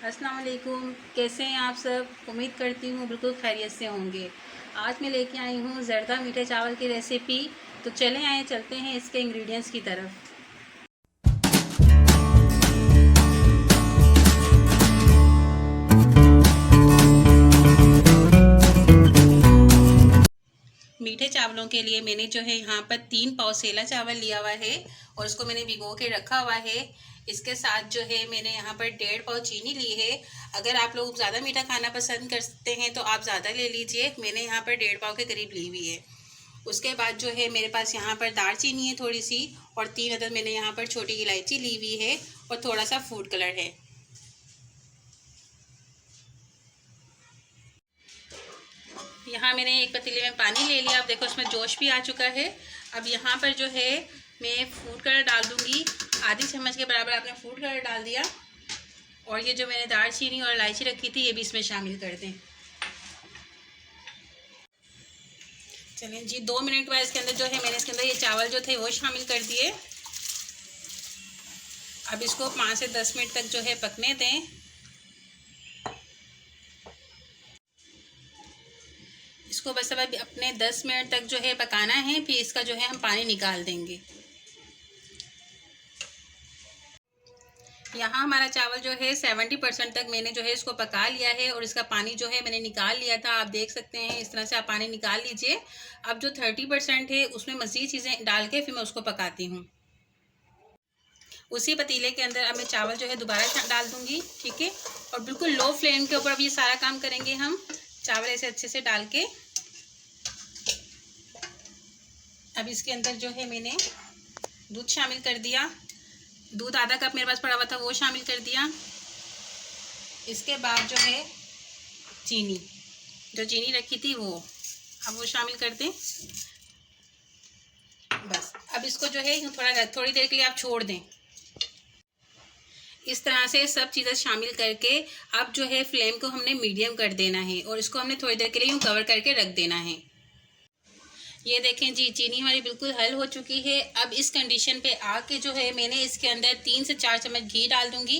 अस्सलाम वालेकुम। कैसे हैं आप सब? उम्मीद करती हूँ बिल्कुल खैरियत से होंगे। आज मैं लेके आई हूँ ज़र्दा मीठे चावल की रेसिपी। तो चलते हैं इसके इंग्रेडिएंट्स की तरफ। मीठे चावलों के लिए मैंने जो है यहाँ पर 3 पाव सेला चावल लिया हुआ है और उसको मैंने भिगो के रखा हुआ है। इसके साथ जो है मैंने यहाँ पर 1.5 पाव चीनी ली है। अगर आप लोग ज़्यादा मीठा खाना पसंद करते हैं तो आप ज़्यादा ले लीजिए। मैंने यहाँ पर 1.5 पाव के करीब ली हुई है। उसके बाद जो है मेरे पास यहाँ पर दालचीनी है थोड़ी सी, और 3 अदद मैंने यहाँ पर छोटी इलायची ली हुई है, और थोड़ा सा फूड कलर है। यहाँ मैंने एक पतीले में पानी ले लिया। आप देखो उसमें जोश भी आ चुका है। अब यहाँ पर जो है मैं फूड कलर डाल दूँगी। आधी चम्मच के बराबर आपने फूड कलर डाल दिया, और ये जो मैंने दालचीनी और इलायची रखी थी ये भी इसमें शामिल कर दें। चलिए जी, 2 मिनट बाद इसके अंदर जो है मैंने इसके अंदर ये चावल जो थे वो शामिल कर दिए। अब इसको 5 से 10 मिनट तक जो है पकने दें। इसको बस अब अपने 10 मिनट तक जो है पकाना है, फिर इसका जो है हम पानी निकाल देंगे। यहाँ हमारा चावल जो है 70% तक मैंने जो है इसको पका लिया है, और इसका पानी जो है मैंने निकाल लिया था। आप देख सकते हैं इस तरह से आप पानी निकाल लीजिए। अब जो 30% है उसमें मज़ीद चीज़ें डाल के फिर मैं उसको पकाती हूँ। उसी पतीले के अंदर अब मैं चावल जो है दोबारा डाल दूँगी, ठीक है। और बिल्कुल लो फ्लेम के ऊपर अब ये सारा काम करेंगे हम। चावल ऐसे अच्छे से डाल के अब इसके अंदर जो है मैंने दूध शामिल कर दिया। दूध आधा कप मेरे पास पड़ा हुआ था, वो शामिल कर दिया। इसके बाद जो है चीनी, जो चीनी रखी थी वो अब वो शामिल कर दें। बस अब इसको जो है थोड़ी देर के लिए आप छोड़ दें। इस तरह से सब चीज़ें शामिल करके अब जो है फ्लेम को हमने मीडियम कर देना है, और इसको हमने थोड़ी देर के लिए यूँ कवर करके रख देना है। ये देखें जी, चीनी हमारी बिल्कुल हल हो चुकी है। अब इस कंडीशन पे आके जो है मैंने इसके अंदर 3 से 4 चम्मच घी डाल दूंगी।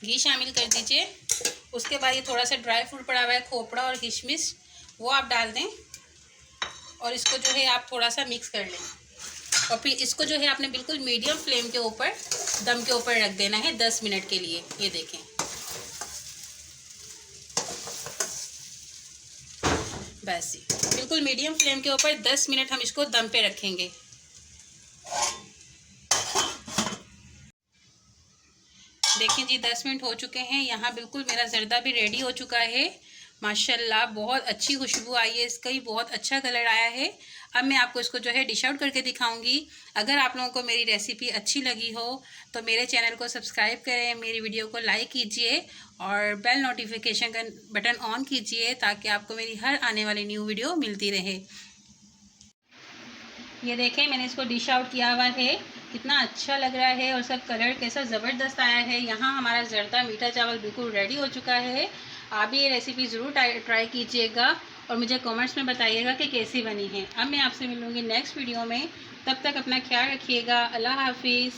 घी शामिल कर दीजिए। उसके बाद ये थोड़ा सा ड्राई फ्रूट पड़ा हुआ है, खोपड़ा और किशमिश, वो आप डाल दें, और इसको जो है आप थोड़ा सा मिक्स कर लें। और फिर इसको जो है आपने बिल्कुल मीडियम फ्लेम के ऊपर दम के ऊपर रख देना है 10 मिनट के लिए। ये देखें, बस बिल्कुल मीडियम फ्लेम के ऊपर 10 मिनट हम इसको दम पे रखेंगे। देखिए जी, 10 मिनट हो चुके हैं। यहाँ बिल्कुल मेरा ज़र्दा भी रेडी हो चुका है। माशाल्लाह बहुत अच्छी खुशबू आई है, इसका ही बहुत अच्छा कलर आया है। अब मैं आपको इसको जो है डिश आउट करके दिखाऊंगी। अगर आप लोगों को मेरी रेसिपी अच्छी लगी हो तो मेरे चैनल को सब्सक्राइब करें, मेरी वीडियो को लाइक कीजिए, और बेल नोटिफिकेशन का बटन ऑन कीजिए, ताकि आपको मेरी हर आने वाली न्यू वीडियो मिलती रहे। ये देखें, मैंने इसको डिश आउट किया हुआ है। कितना अच्छा लग रहा है, और उसका कलर कैसा ज़बरदस्त आया है। यहाँ हमारा ज़र्दा मीठा चावल बिल्कुल रेडी हो चुका है। आप भी ये रेसिपी ज़रूर ट्राई कीजिएगा, और मुझे कमेंट्स में बताइएगा कि कैसी बनी है। अब मैं आपसे मिलूँगी नेक्स्ट वीडियो में। तब तक अपना ख्याल रखिएगा। अल्लाह हाफिज़।